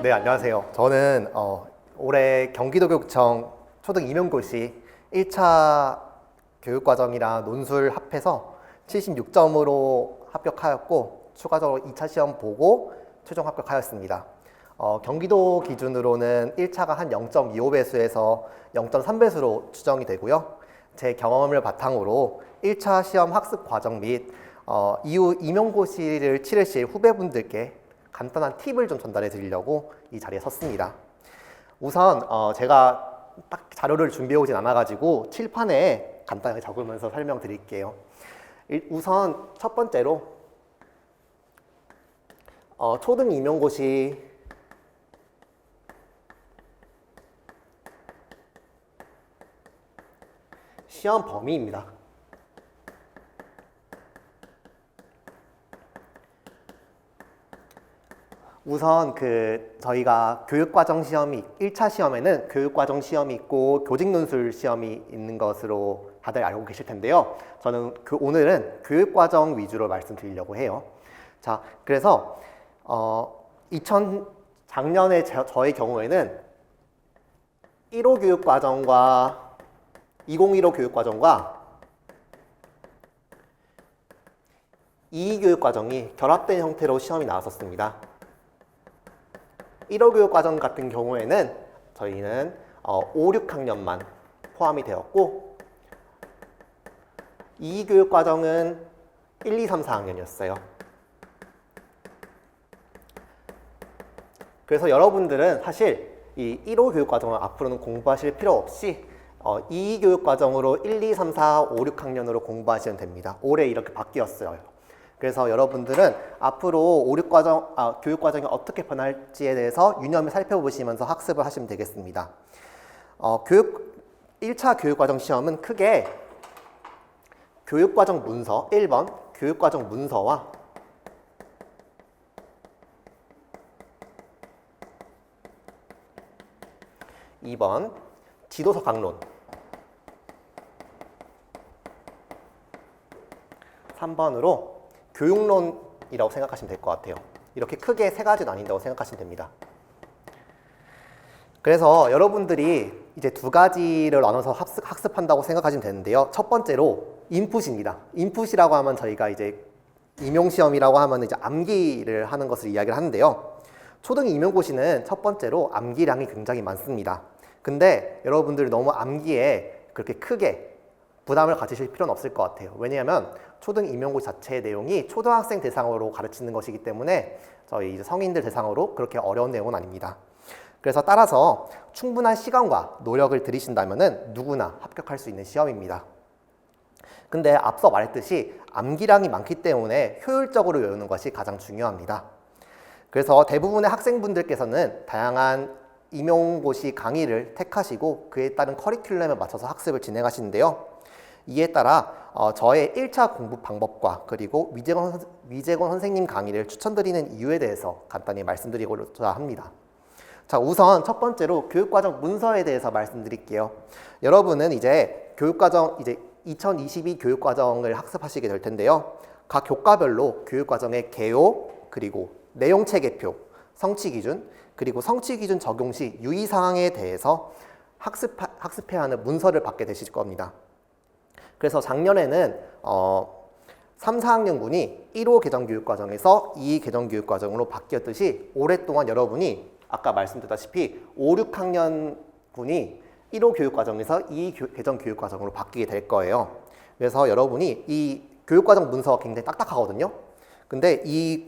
네, 안녕하세요. 저는 올해 경기도교육청 초등 임용고시 1차 교육과정이랑 논술 합해서 76점으로 합격하였고 추가적으로 2차 시험 보고 최종 합격하였습니다. 경기도 기준으로는 1차가 한 0.25배수에서 0.3배수로 추정이 되고요. 제 경험을 바탕으로 1차 시험 학습 과정 및 이후 임용고시를 치르실 후배분들께 간단한 팁을 좀 전달해 드리려고 이 자리에 섰습니다. 우선 제가 딱 자료를 준비해 오진 않아가지고 칠판에 간단하게 적으면서 설명드릴게요. 우선 첫 번째로 초등 임용고시 시험 범위입니다. 우선 저희가 교육과정 시험이 1차 시험에는 교육과정 시험이 있고 교직논술 시험이 있는 것으로 다들 알고 계실 텐데요. 저는 오늘은 교육과정 위주로 말씀드리려고 해요. 자, 그래서 작년에 저의 경우에는 1호 교육과정과 2015 교육과정과 22 교육과정이 결합된 형태로 시험이 나왔었습니다. 1호 교육과정 같은 경우에는 저희는 5, 6학년만 포함이 되었고 2 교육과정은 1, 2, 3, 4학년이었어요. 그래서 여러분들은 사실 이 1호 교육과정을 앞으로는 공부하실 필요 없이 2 교육과정으로 1, 2, 3, 4, 5, 6학년으로 공부하시면 됩니다. 올해 이렇게 바뀌었어요. 그래서 여러분들은 앞으로 교육과정이 어떻게 변할지에 대해서 유념을 살펴보시면서 학습을 하시면 되겠습니다. 1차 교육과정 시험은 크게 교육과정 문서 1번 교육과정 문서와 (2번) 지도서 강론 3번으로 교육론이라고 생각하시면 될 것 같아요. 이렇게 크게 세 가지 나뉜다고 생각하시면 됩니다. 그래서 여러분들이 이제 두 가지를 나눠서 학습한다고 생각하시면 되는데요. 첫 번째로 인풋입니다. 인풋이라고 하면 저희가 이제 임용시험이라고 하면 이제 암기를 하는 것을 이야기를 하는데요. 초등 임용고시는 첫 번째로 암기량이 굉장히 많습니다. 근데 여러분들이 너무 암기에 그렇게 크게 부담을 가지실 필요는 없을 것 같아요. 왜냐하면 초등 임용고시 자체의 내용이 초등학생 대상으로 가르치는 것이기 때문에 저희 이제 성인들 대상으로 그렇게 어려운 내용은 아닙니다. 그래서 따라서 충분한 시간과 노력을 들이신다면은 누구나 합격할 수 있는 시험입니다. 근데 앞서 말했듯이 암기량이 많기 때문에 효율적으로 외우는 것이 가장 중요합니다. 그래서 대부분의 학생분들께서는 다양한 임용고시 강의를 택하시고 그에 따른 커리큘럼에 맞춰서 학습을 진행하시는데요. 이에 따라 저의 1차 공부 방법과 그리고 위재권 선생님 강의를 추천드리는 이유에 대해서 간단히 말씀드리고자 합니다. 자, 우선 첫 번째로 교육과정 문서에 대해서 말씀드릴게요. 여러분은 이제 2022 교육과정을 학습하시게 될 텐데요. 각 교과별로 교육과정의 개요, 그리고 내용체계표, 성취기준, 그리고 성취기준 적용 시 유의사항에 대해서 학습해야 하는 문서를 받게 되실 겁니다. 그래서 작년에는 3, 4학년군이 1호 개정교육과정에서 2 개정교육과정으로 바뀌었듯이 오랫동안 여러분이 아까 말씀드렸다시피 5, 6학년군이 1호 교육과정에서 2 개정교육과정으로 바뀌게 될 거예요. 그래서 여러분이 이 교육과정 문서가 굉장히 딱딱하거든요. 근데 이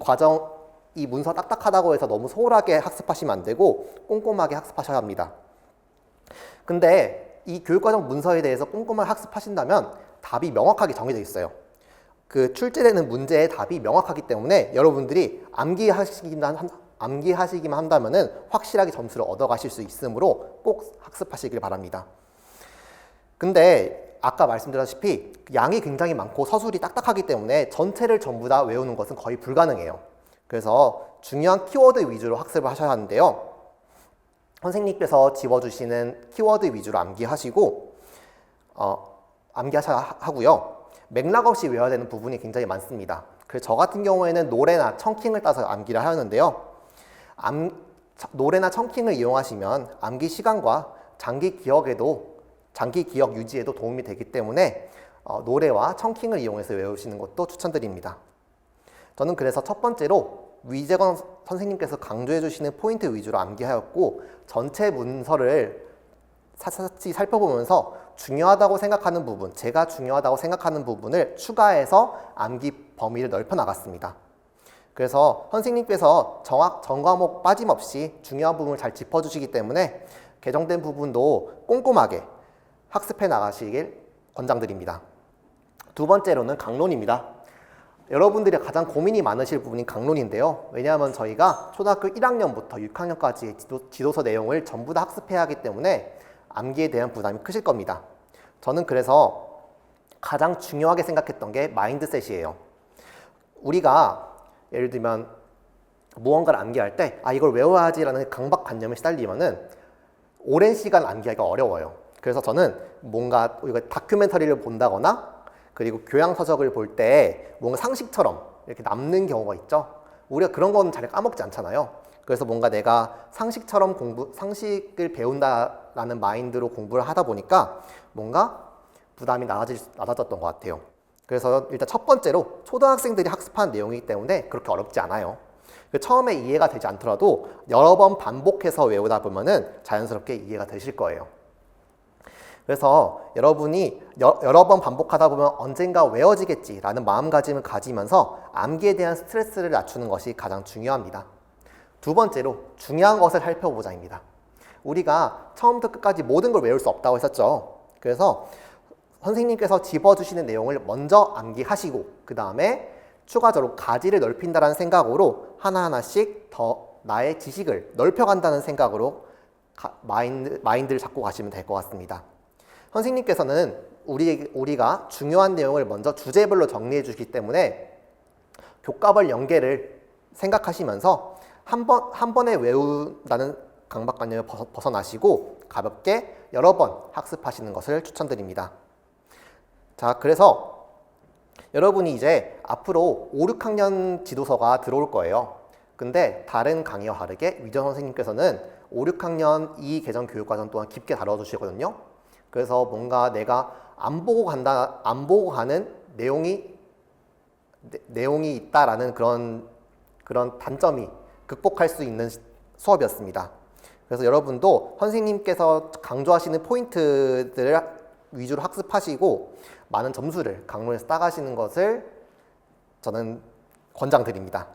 문서 딱딱하다고 해서 너무 소홀하게 학습하시면 안 되고 꼼꼼하게 학습하셔야 합니다. 근데 이 교육과정 문서에 대해서 꼼꼼하게 학습하신다면 답이 명확하게 정해져 있어요. 출제되는 문제의 답이 명확하기 때문에 여러분들이 암기하시기만 한다면은 확실하게 점수를 얻어가실 수 있으므로 꼭 학습하시길 바랍니다. 근데 아까 말씀드렸다시피 양이 굉장히 많고 서술이 딱딱하기 때문에 전체를 전부 다 외우는 것은 거의 불가능해요. 그래서 중요한 키워드 위주로 학습을 하셔야 하는데요. 선생님께서 집어주시는 키워드 위주로 암기하시고 암기하셔야 하고요. 맥락 없이 외워야 되는 부분이 굉장히 많습니다. 그래서 저 같은 경우에는 노래나 청킹을 따서 암기를 하였는데요. 노래나 청킹을 이용하시면 암기 시간과 장기 기억 유지에도 도움이 되기 때문에 노래와 청킹을 이용해서 외우시는 것도 추천드립니다. 저는 그래서 첫 번째로 위재건 선생님께서 강조해 주시는 포인트 위주로 암기하였고, 전체 문서를 샅샅이 살펴보면서 중요하다고 생각하는 부분, 제가 중요하다고 생각하는 부분을 추가해서 암기 범위를 넓혀 나갔습니다. 그래서 선생님께서 전 과목 빠짐없이 중요한 부분을 잘 짚어주시기 때문에 개정된 부분도 꼼꼼하게 학습해 나가시길 권장드립니다. 두 번째로는 강론입니다. 여러분들이 가장 고민이 많으실 부분이 강론인데요. 왜냐하면 저희가 초등학교 1학년부터 6학년까지의 지도서 내용을 전부 다 학습해야 하기 때문에 암기에 대한 부담이 크실 겁니다. 저는 그래서 가장 중요하게 생각했던 게 마인드셋이에요. 우리가 예를 들면 무언가를 암기할 때 이걸 외워야지라는 강박관념에 시달리면은 오랜 시간 암기하기가 어려워요. 그래서 저는 뭔가 우리가 다큐멘터리를 본다거나 그리고 교양서적을 볼 때 뭔가 상식처럼 이렇게 남는 경우가 있죠. 우리가 그런 건 잘 까먹지 않잖아요. 그래서 뭔가 내가 상식을 배운다라는 마인드로 공부를 하다 보니까 뭔가 부담이 낮아졌던 것 같아요. 그래서 일단 첫 번째로 초등학생들이 학습한 내용이기 때문에 그렇게 어렵지 않아요. 처음에 이해가 되지 않더라도 여러 번 반복해서 외우다 보면은 자연스럽게 이해가 되실 거예요. 그래서 여러분이 여러 번 반복하다 보면 언젠가 외워지겠지라는 마음가짐을 가지면서 암기에 대한 스트레스를 낮추는 것이 가장 중요합니다. 두 번째로 중요한 것을 살펴보자입니다. 우리가 처음부터 끝까지 모든 걸 외울 수 없다고 했었죠. 그래서 선생님께서 짚어주시는 내용을 먼저 암기하시고 그 다음에 추가적으로 가지를 넓힌다는 생각으로 하나하나씩 더 나의 지식을 넓혀간다는 생각으로 마인드를 잡고 가시면 될 것 같습니다. 선생님께서는 우리가 중요한 내용을 먼저 주제별로 정리해 주시기 때문에 교과별 연계를 생각하시면서 한 번에 외운다는 강박관념을 벗어나시고 가볍게 여러 번 학습하시는 것을 추천드립니다. 자, 그래서 여러분이 이제 앞으로 5, 6학년 지도서가 들어올 거예요. 근데 다른 강의와 다르게 위전 선생님께서는 5, 6학년 이 개정 교육과정 동안 깊게 다뤄주시거든요. 그래서 뭔가 내가 안 보고 가는 내용이 있다라는 그런 단점이 극복할 수 있는 수업이었습니다. 그래서 여러분도 선생님께서 강조하시는 포인트들을 위주로 학습하시고 많은 점수를 강론에서 따가시는 것을 저는 권장드립니다.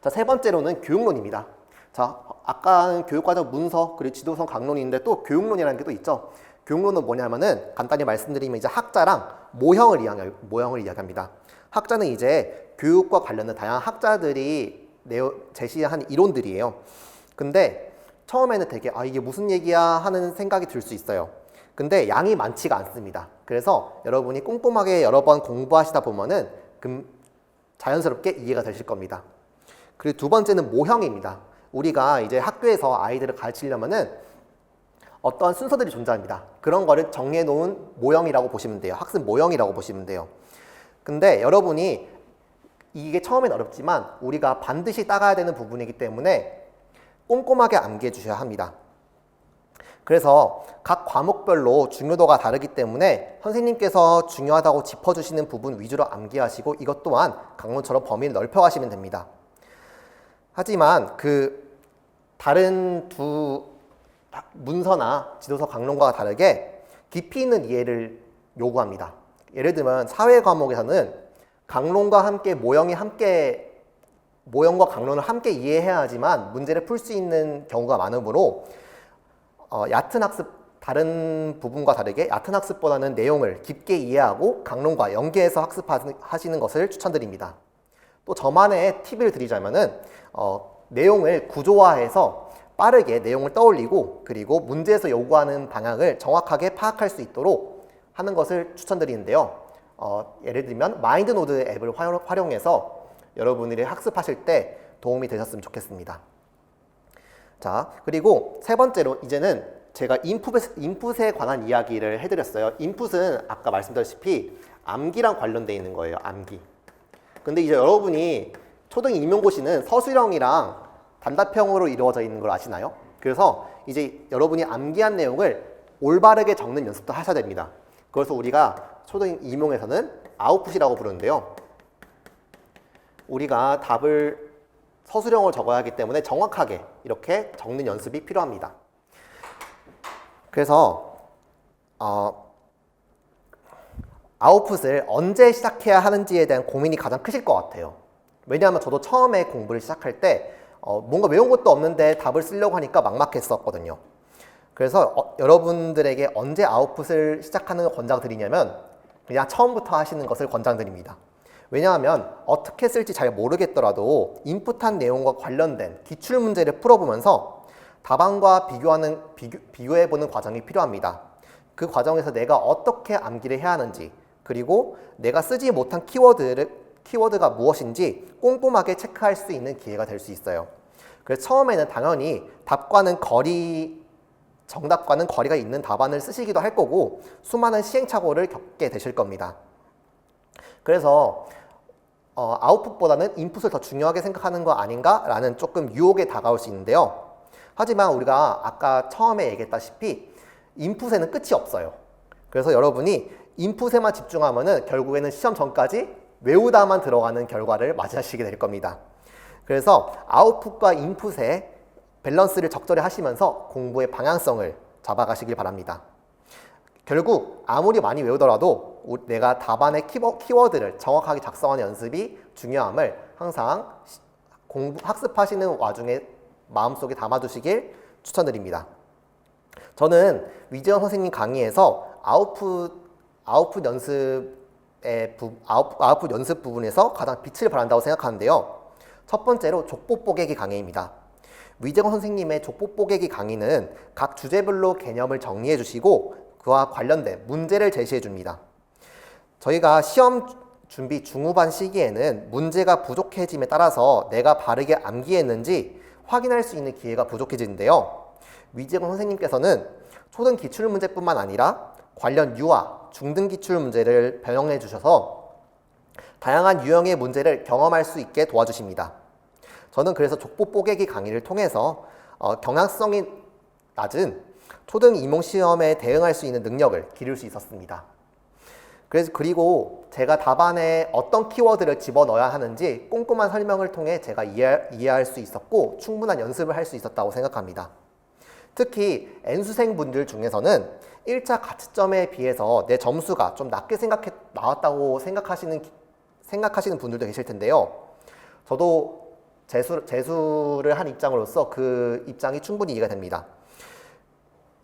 자, 세 번째로는 교육론입니다. 자, 아까는 교육과정 문서 그리고 지도서 강론인데 또 교육론이라는 게 또 있죠. 교육론은 뭐냐면은 간단히 말씀드리면 이제 학자랑 모형을 이야기합니다. 학자는 이제 교육과 관련된 다양한 학자들이 제시한 이론들이에요. 근데 처음에는 되게 이게 무슨 얘기야 하는 생각이 들 수 있어요. 근데 양이 많지가 않습니다. 그래서 여러분이 꼼꼼하게 여러 번 공부하시다 보면은 자연스럽게 이해가 되실 겁니다. 그리고 두 번째는 모형입니다. 우리가 이제 학교에서 아이들을 가르치려면은 어떠한 순서들이 존재합니다. 그런 거를 정해 놓은 모형이라고 보시면 돼요. 학습 모형이라고 보시면 돼요. 근데 여러분이 이게 처음엔 어렵지만 우리가 반드시 따가야 되는 부분이기 때문에 꼼꼼하게 암기해 주셔야 합니다. 그래서 각 과목별로 중요도가 다르기 때문에 선생님께서 중요하다고 짚어주시는 부분 위주로 암기하시고 이것 또한 강론처럼 범위를 넓혀가시면 됩니다. 하지만 다른 두 문서나 지도서 강론과 다르게 깊이 있는 이해를 요구합니다. 예를 들면 사회 과목에서는 강론과 함께 모형과 강론을 함께 이해해야 하지만 문제를 풀 수 있는 경우가 많으므로 얕은 학습, 다른 부분과 다르게 얕은 학습보다는 내용을 깊게 이해하고 강론과 연계해서 학습하시는 것을 추천드립니다. 또 저만의 팁을 드리자면은 내용을 구조화해서 빠르게 내용을 떠올리고 그리고 문제에서 요구하는 방향을 정확하게 파악할 수 있도록 하는 것을 추천드리는데요. 예를 들면 마인드노드 앱을 활용해서 여러분들이 학습하실 때 도움이 되셨으면 좋겠습니다. 자, 그리고 세 번째로 이제는 제가 인풋에 관한 이야기를 해드렸어요. 인풋은 아까 말씀드렸다시피 암기랑 관련되어 있는 거예요. 암기. 근데 이제 여러분이 초등 임용고시는 서술형이랑 단답형으로 이루어져 있는 걸 아시나요? 그래서 이제 여러분이 암기한 내용을 올바르게 적는 연습도 하셔야 됩니다. 그래서 우리가 초등 임용에서는 아웃풋이라고 부르는데요. 우리가 답을 서술형으로 적어야 하기 때문에 정확하게 이렇게 적는 연습이 필요합니다. 그래서 아웃풋을 언제 시작해야 하는지에 대한 고민이 가장 크실 것 같아요. 왜냐하면 저도 처음에 공부를 시작할 때 뭔가 외운 것도 없는데 답을 쓰려고 하니까 막막했었거든요. 그래서 여러분들에게 언제 아웃풋을 시작하는 걸 권장드리냐면 그냥 처음부터 하시는 것을 권장드립니다. 왜냐하면 어떻게 쓸지 잘 모르겠더라도 인풋한 내용과 관련된 기출문제를 풀어보면서 답안과 비교해보는 과정이 필요합니다. 그 과정에서 내가 어떻게 암기를 해야 하는지, 그리고 내가 쓰지 못한 키워드가 무엇인지 꼼꼼하게 체크할 수 있는 기회가 될 수 있어요. 그래서 처음에는 당연히 정답과는 거리가 있는 답안을 쓰시기도 할 거고 수많은 시행착오를 겪게 되실 겁니다. 그래서 아웃풋보다는 인풋을 더 중요하게 생각하는 거 아닌가라는 조금 유혹에 다가올 수 있는데요. 하지만 우리가 아까 처음에 얘기했다시피 인풋에는 끝이 없어요. 그래서 여러분이 인풋에만 집중하면은 결국에는 시험 전까지 외우다만 들어가는 결과를 맞이하시게 될 겁니다. 그래서 아웃풋과 인풋의 밸런스를 적절히 하시면서 공부의 방향성을 잡아가시길 바랍니다. 결국 아무리 많이 외우더라도 내가 답안의 키워드를 정확하게 작성하는 연습이 중요함을 항상 학습하시는 와중에 마음속에 담아두시길 추천드립니다. 저는 위재현 선생님 강의에서 아웃풋 연습 부분에서 가장 빛을 발한다고 생각하는데요. 첫 번째로 족보 뽀개기 강의입니다. 위재건 선생님의 족보 뽀개기 강의는 각 주제별로 개념을 정리해 주시고 그와 관련된 문제를 제시해 줍니다. 저희가 시험 준비 중후반 시기에는 문제가 부족해짐에 따라서 내가 바르게 암기했는지 확인할 수 있는 기회가 부족해지는데요. 위재건 선생님께서는 초등 기출문제뿐만 아니라 관련 유아, 중등 기출문제를 변형해 주셔서 다양한 유형의 문제를 경험할 수 있게 도와주십니다. 저는 그래서 족보 뽀개기 강의를 통해서 경향성이 낮은 초등 임용시험에 대응할 수 있는 능력을 기를 수 있었습니다. 그리고 제가 답안에 어떤 키워드를 집어넣어야 하는지 꼼꼼한 설명을 통해 제가 이해할 수 있었고 충분한 연습을 할 수 있었다고 생각합니다. 특히 N수생분들 중에서는 1차 가치점에 비해서 내 점수가 좀 낮게 나왔다고 생각하시는 분들도 계실 텐데요. 저도 재수를 한 입장으로서 그 입장이 충분히 이해가 됩니다.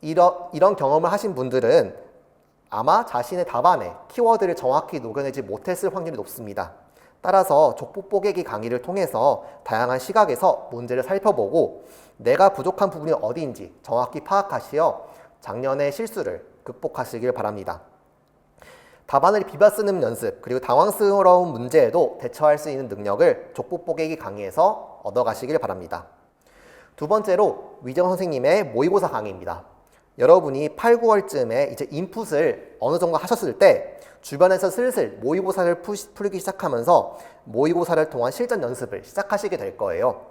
이런 경험을 하신 분들은 아마 자신의 답안에 키워드를 정확히 녹여내지 못했을 확률이 높습니다. 따라서 족보 뽀개기 강의를 통해서 다양한 시각에서 문제를 살펴보고 내가 부족한 부분이 어디인지 정확히 파악하시어 작년의 실수를 극복하시길 바랍니다. 답안을 비벼 쓰는 연습, 그리고 당황스러운 문제에도 대처할 수 있는 능력을 족보 뽀개기 강의에서 얻어가시길 바랍니다. 두 번째로 위정 선생님의 모의고사 강의입니다. 여러분이 8, 9월쯤에 이제 인풋을 어느 정도 하셨을 때 주변에서 슬슬 모의고사를 풀기 시작하면서 모의고사를 통한 실전 연습을 시작하시게 될 거예요.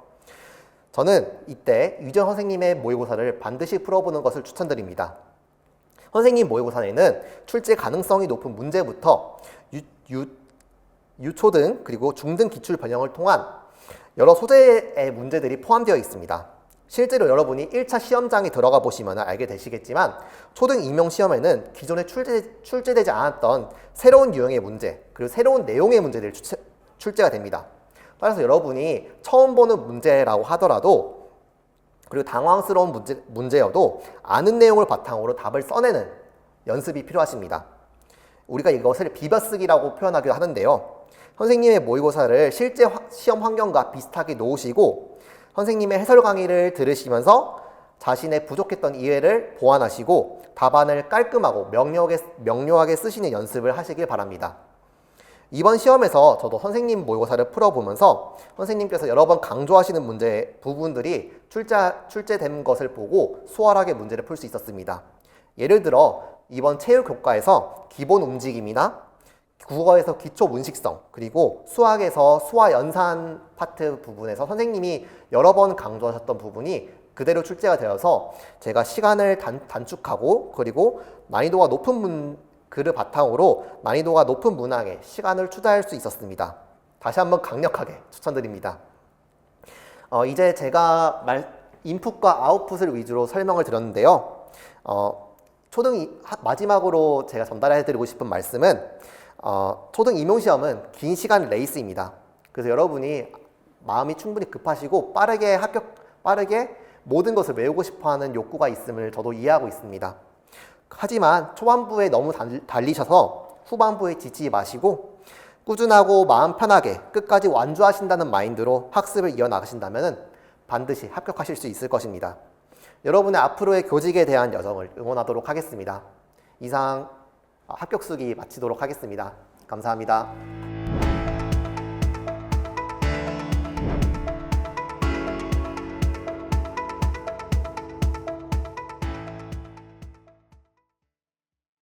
저는 이때 위정 선생님의 모의고사를 반드시 풀어보는 것을 추천드립니다. 선생님 모의고사에는 출제 가능성이 높은 문제부터 유초등 그리고 중등 기출 변형을 통한 여러 소재의 문제들이 포함되어 있습니다. 실제로 여러분이 1차 시험장에 들어가 보시면 알게 되시겠지만 초등 임용시험에는 기존에 출제되지 않았던 새로운 유형의 문제 그리고 새로운 내용의 문제들이 출제가 됩니다. 따라서 여러분이 처음 보는 문제라고 하더라도 그리고 당황스러운 문제여도 아는 내용을 바탕으로 답을 써내는 연습이 필요하십니다. 우리가 이것을 비벼쓰기라고 표현하기도 하는데요. 선생님의 모의고사를 실제 시험 환경과 비슷하게 놓으시고 선생님의 해설 강의를 들으시면서 자신의 부족했던 이해를 보완하시고 답안을 깔끔하고 명료하게 쓰시는 연습을 하시길 바랍니다. 이번 시험에서 저도 선생님 모의고사를 풀어보면서 선생님께서 여러 번 강조하시는 문제 부분들이 출제된 것을 보고 수월하게 문제를 풀 수 있었습니다. 예를 들어 이번 체육 교과에서 기본 움직임이나 국어에서 기초 문식성, 그리고 수학에서 수화 연산 파트 부분에서 선생님이 여러 번 강조하셨던 부분이 그대로 출제가 되어서 제가 시간을 단축하고 그리고 난이도가 높은 글을 바탕으로 난이도가 높은 문항에 시간을 투자할 수 있었습니다. 다시 한번 강력하게 추천드립니다. 이제 제가 인풋과 아웃풋을 위주로 설명을 드렸는데요. 마지막으로 제가 전달해드리고 싶은 말씀은 초등 임용시험은 긴 시간 레이스입니다. 그래서 여러분이 마음이 충분히 급하시고 빠르게 모든 것을 외우고 싶어하는 욕구가 있음을 저도 이해하고 있습니다. 하지만 초반부에 너무 달리셔서 후반부에 지치지 마시고 꾸준하고 마음 편하게 끝까지 완주하신다는 마인드로 학습을 이어나가신다면 반드시 합격하실 수 있을 것입니다. 여러분의 앞으로의 교직에 대한 여정을 응원하도록 하겠습니다. 이상 합격수기 마치도록 하겠습니다. 감사합니다.